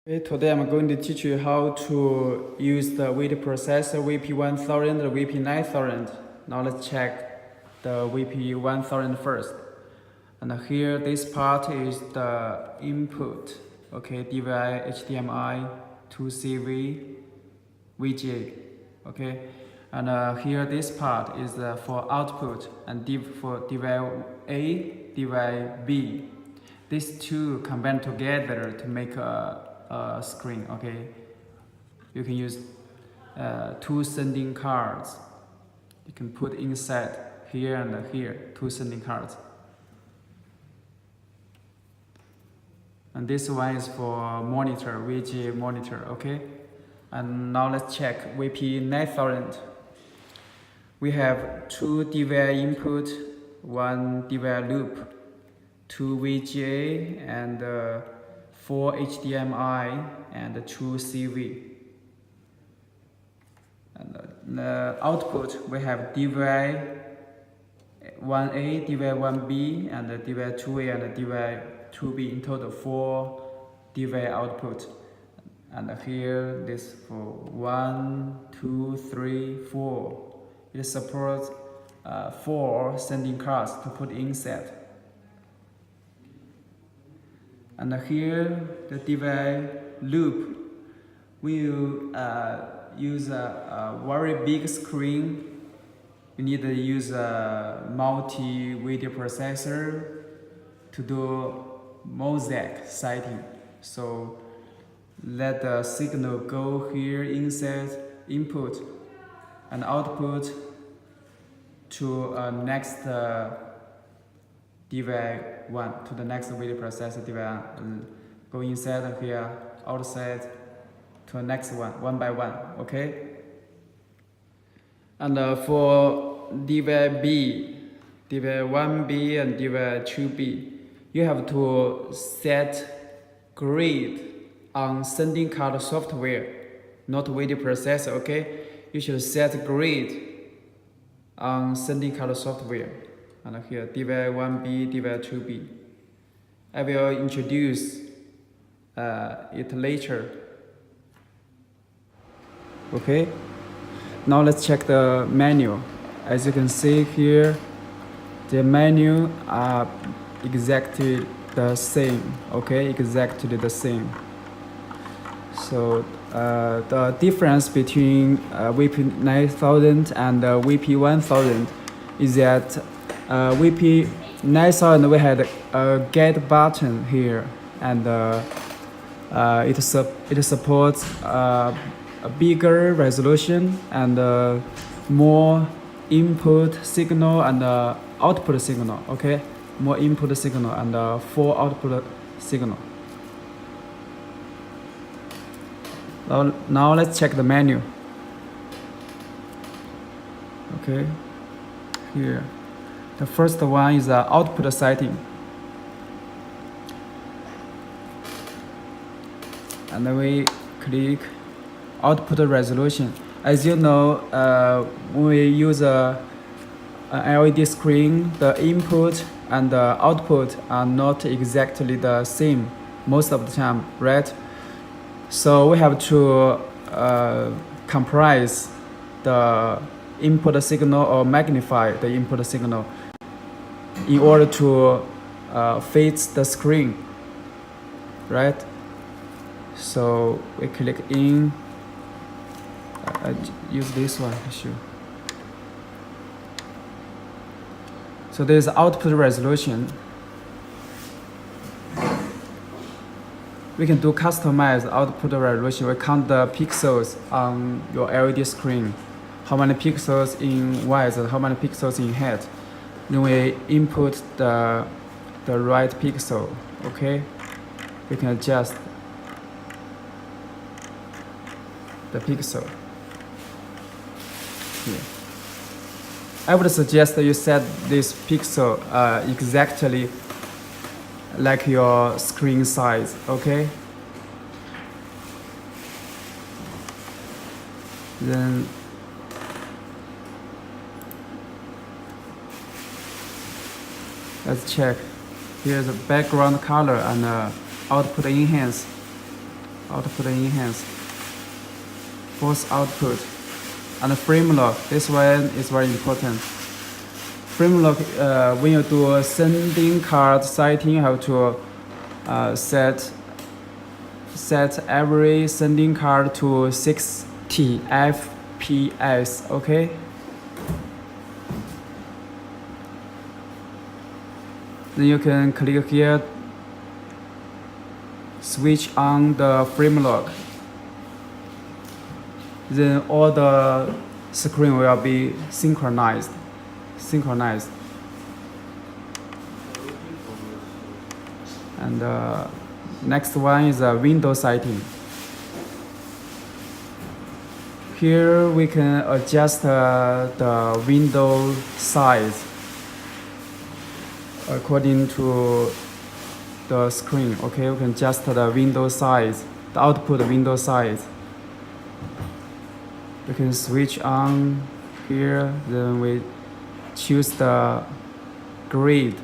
Okay, today I'm going to teach you how to use the video processor VP1000 and VP9000. Now let's check the VP1000 first. And here this part is the input. Okay, DVI, HDMI, 2CV, VGA. Okay, and here this part is for output and for DVI A, DVI B. These two combine together to make a screen. Okay, you can use two sending cards. You can put inside here and here two sending cards, and this one is for monitor, VGA monitor. Okay, and now let's check VP9000. We have two DVI input, one DVI loop, two VGA, and 4 HDMI and 2 CV. And the output we have DVI 1A, DVI 1B, and DVI 2A and DVI 2B. In total 4 DVI output. And here this for 1, 2, 3, 4. It supports 4 sending cards to put inside. And here the DVI loop will use a very big screen. You need to use a multi-video processor to do mosaic sighting. So let the signal go here inside input and output to next DVI 1 to the next video processor DVI, go inside here, outside to the next one by one. Okay. And for DVI B, DVI 1B and DVI 2B, you have to set grid on sending card software, not video processor. Okay, you should set grid on sending card software. And here DVI 1B, DVI 2B. I will introduce it later. Okay. Now let's check the menu. As you can see here, the menu are exactly the same. Okay, exactly the same. So the difference between VP9000 and VP1000 is that VP9000 we had a get button here, and it supports a bigger resolution and more input signal and output signal. Okay, more input signal and 4 output signal. Now let's check the menu. Okay, here. The first one is output setting. And then we click output resolution. As you know, when we use an LED screen, the input and the output are not exactly the same most of the time, right? So we have to compress the input signal or magnify the input signal in order to fit the screen, right? So we click in. I use this one to show. So there's output resolution. We can do customized output resolution. We count the pixels on your LED screen. How many pixels in width and how many pixels in height. Then we input the right pixel. Okay, we can adjust the pixel here. I would suggest that you set this pixel exactly like your screen size. Okay, then let's check. Here's the background color and output enhance. output enhanced, force output, and frame lock. This one is very important. Frame lock, when you do sending card setting, you have to set every sending card to 60 FPS. Okay. Then you can click here, switch on the frame lock. Then all the screen will be synchronized. And next one is a window setting. Here we can adjust the window size according to the screen. Okay, we can adjust the window size, the output window size. We can switch on here, then we choose the grid,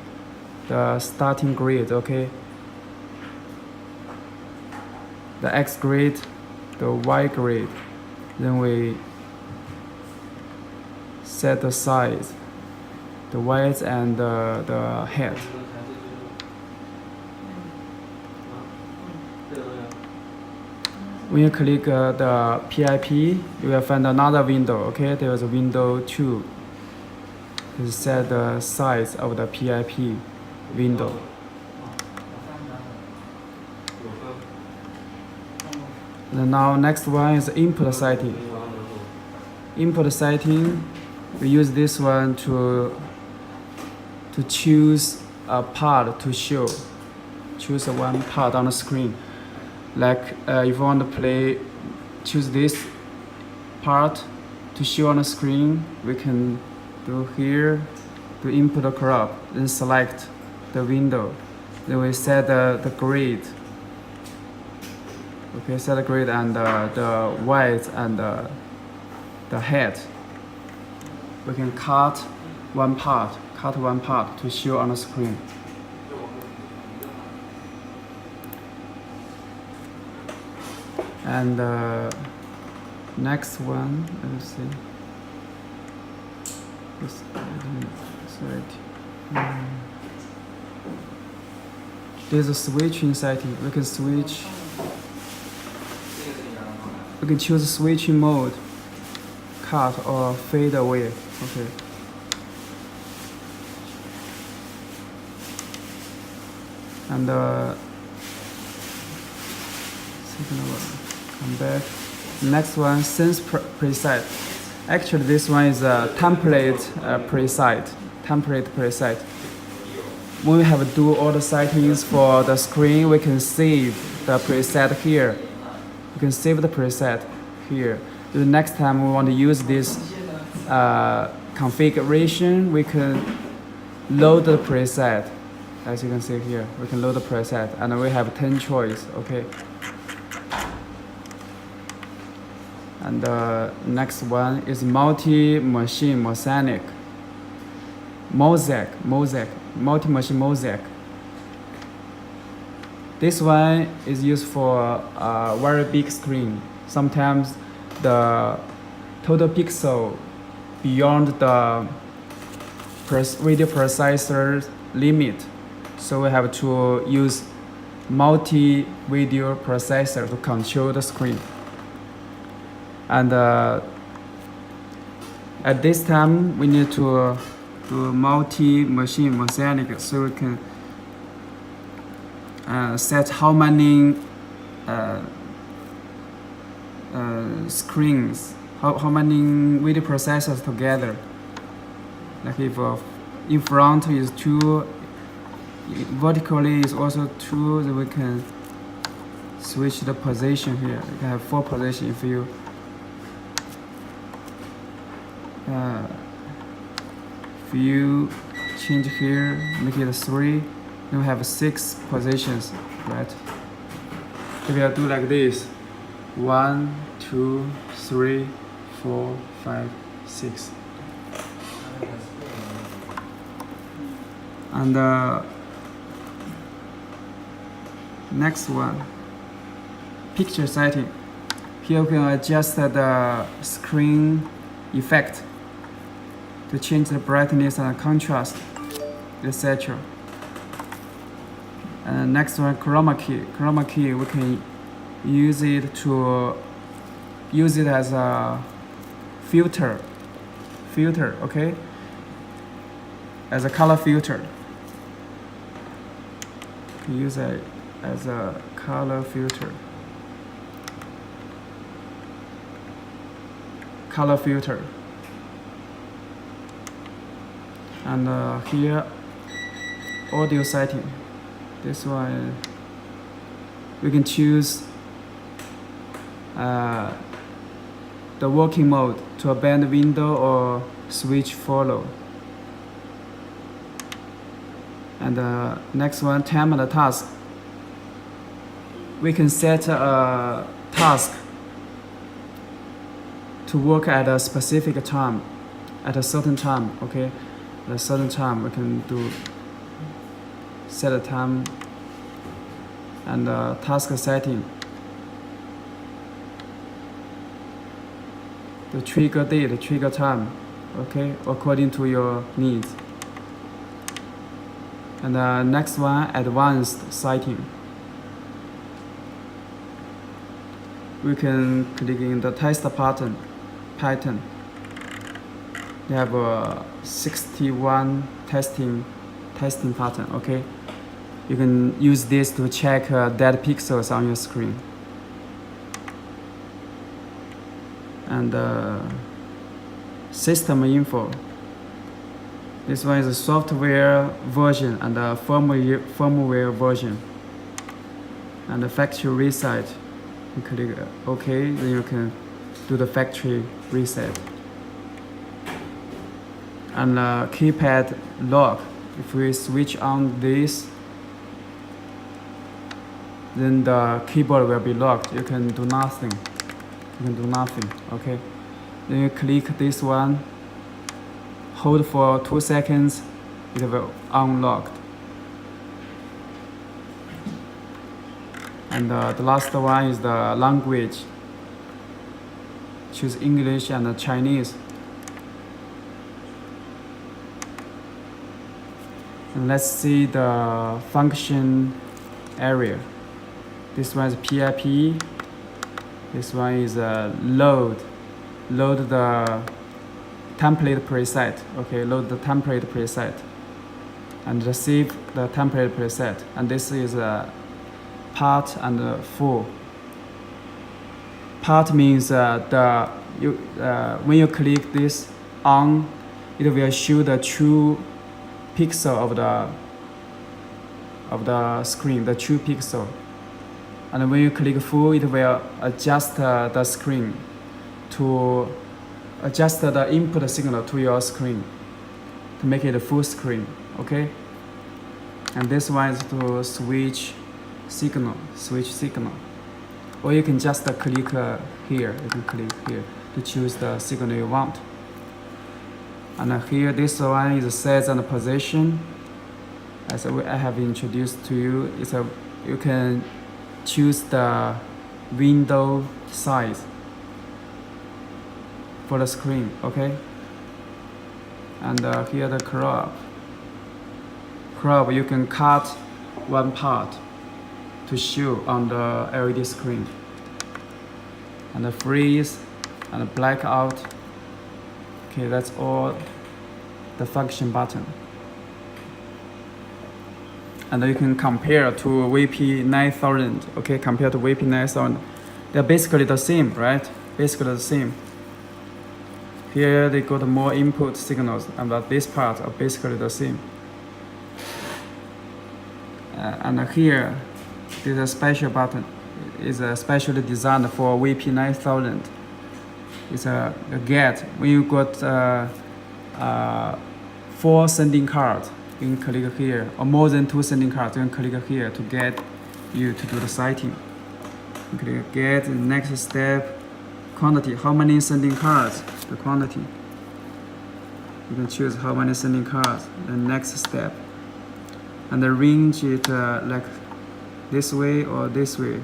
the starting grid. Okay, the X grid, the Y grid. Then we set the size, the width and the height. When you click the PIP, you will find another window. Okay, there is a window 2. You set the size of the PIP window. And now next one is input setting. Input setting, we use this one to choose a part to show. Choose one part on the screen. Like if you want to play, choose this part to show on the screen. We can do here, do input crop, then select the window. Then we set the grid. Okay, set the grid and the width and the height. We can cut one part to show on the screen. And next one, let me see. There's a switching setting. We can switch. We can choose switching mode, cut or fade away. Okay. And second one, come back. Next one, sense preset. Actually, this one is a template preset. When we have to do all the settings for the screen, we can save the preset here. We can save the preset here. The next time we want to use this configuration, we can load the preset. As you can see here, we can load the preset, and we have 10 choice. Okay. And the next one is multi-machine mosaic. Multi-machine mosaic. This one is used for a very big screen. Sometimes the total pixel beyond the video processor limit. So we have to use multi-video processor to control the screen. And at this time, we need to do multi-machine mosaic, so we can set how many screens, how many video processors together. Like if in front is 2, vertically is also 2, then we can switch the position here. You can have 4 positions if you change here, make it 3, then we have 6 positions, right? If we do like this, 1, 2, 3, 4, 5, 6. And next one, picture setting. Here we can adjust the screen effect to change the brightness and contrast, etc. And next one, Chroma Key. Chroma Key, we can use it as a filter, okay, as a color filter. Use it as a color filter. And here, audio setting. This one, we can choose the working mode to abandon window or switch follow. And the next one, time and task. We can set a task to work at a specific time, at a certain time, okay? At a certain time, we can set a time and task setting. The trigger date, the trigger time, okay, according to your needs. And the next one, advanced setting. We can click in the test pattern. They have 61 testing pattern, okay? You can use this to check dead pixels on your screen. And system info. This one is a software version and a firmware version. And the factory reset. You click OK, then you can do the factory reset. And keypad lock. If we switch on this, then the keyboard will be locked. You can do nothing. Okay? Then you click this one, hold for 2 seconds, it will unlock. And the last one is the language. Choose English and Chinese. And let's see the function area. This one is PIP. This one is load the template preset. Okay, load the template preset and receive the template preset. And this is part and full. Part means when you click this on, it will show the true pixel of the screen, the true pixel. And when you click full, it will adjust the screen to adjust the input signal to your screen to make it a full screen, okay? And this one is to switch signal. Or you can just click here. You can click here to choose the signal you want. And here, this one is size and position. As I have introduced to you, you can choose the window size for the screen, okay? And here the crop, you can cut one part to show on the LED screen. And the freeze and the blackout. Okay, that's all the function button. And you can compare to VP9000, okay, compare to VP9000. They're basically the same, right? Basically the same. Here they got more input signals, but this part are basically the same. And here, there's a special button. It's specially designed for VP9000. It's a get. When you got 4 sending cards, you can click here, or more than 2 sending cards, you can click here to get you to do the setting. You click get, the next step, quantity, how many sending cards, the quantity. You can choose how many sending cards, the next step. And the range it like this way or this way.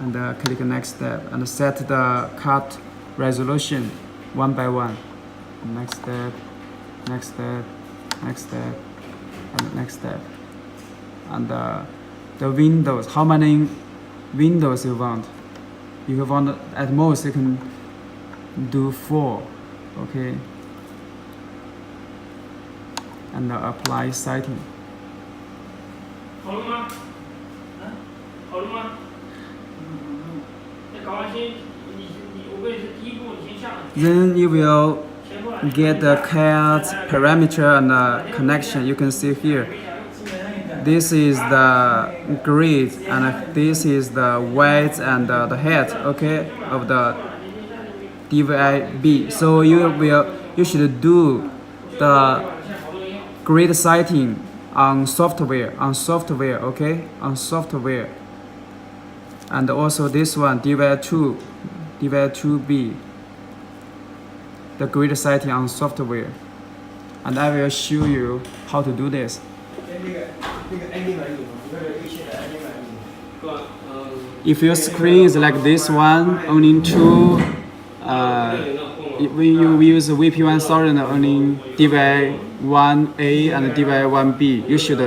and click next step and set the cut resolution one by one. Next step, next step, next step, and next step. And the windows, how many windows you want? If you want at most, you can do 4, okay? And apply setting. 好了吗？好了吗？那搞完先，我跟你说，第一步你先下来。Then you will get the cat parameter and connection. You can see here. This is the grid and this is the weight and the head, okay, of the DVI-B. So you should do the grid setting on software, okay, on software. And also this one, DVI-2B, the grid setting on software. And I will show you how to do this. If your screen is like this one, only two, when you use VP1000 only DVI-1A and DVI-1B, you should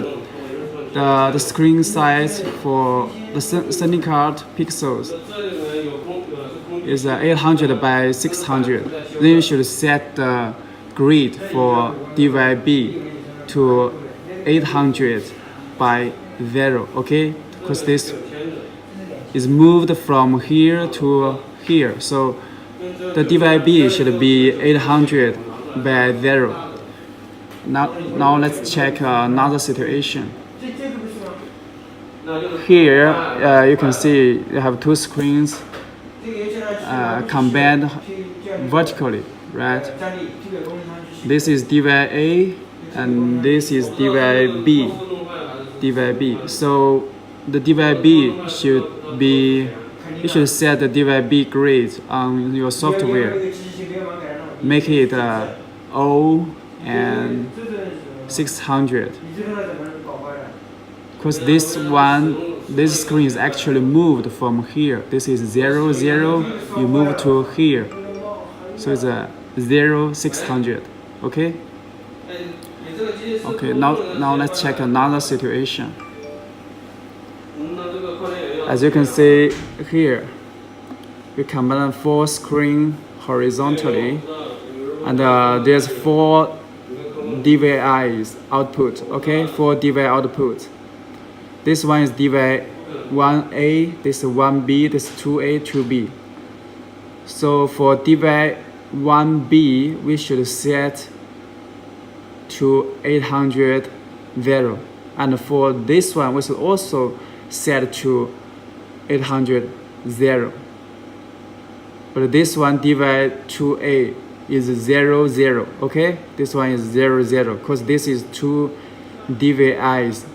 the screen size for the sending card pixels is 800 by 600. Then you should set the grid for DVI-B to 800 by 0, okay? Because this is moved from here to here, so the DVI-B should be 800 by 0. Now let's check another situation. Here you can see you have two screens combined vertically, right? This is DVI-A and this is DVI-B. So the DVI-B should be, you should set the DVI-B grid on your software. Make it O and 600. Because this screen is actually moved from here. This is 0, 0, you move to here. So it's a 0, 600, okay? Okay, now let's check another situation. As you can see here, we combine 4 screens horizontally, and there's 4 DVIs output, okay? 4 DVI output. This one is DVI-1A, this is 1B, this is 2A, 2B. So for DVI-1B, we should set to 800 0. And for this one, we should also set to 800 0. But this one, DVI-2A, is 0, 0, okay? This one is 0, 0, because this is 2 DVIs.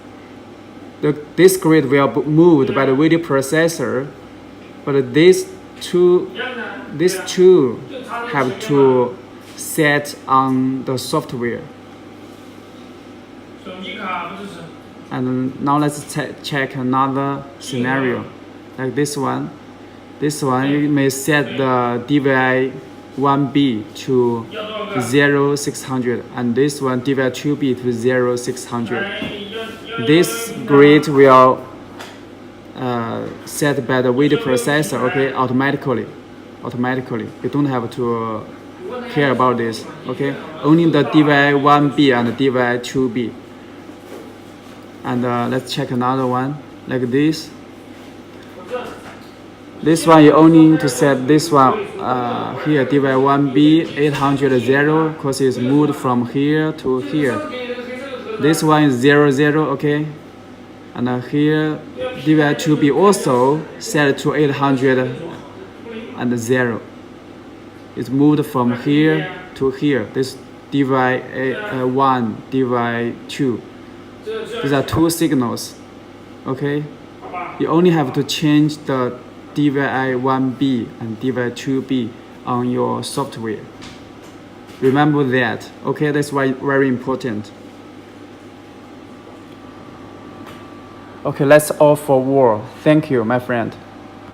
This grid will be moved by the video processor, but these two have to set on the software. And now let's check another scenario, like this one. This one, you may set the DVI-1B to 0, 600, and this one DVI-2B to 0, 600. This grid will set by the video processor, okay, automatically. You don't have to care about this, okay? Only the DVI-1B and the DVI-2B. And let's check another one, like this. This one you only need to set this one here, DVI-1B 800 0, because it's moved from here to here. This one is 0, 0, okay? And here, DVI-2B also set to 800 and 0. It's moved from here to here. This DVI-1, DVI-2. These are 2 signals, okay? You only have to change the DVI-1B and DVI-2B on your software. Remember that, okay? That's why very important. Okay, let's all forward. Thank you, my friend.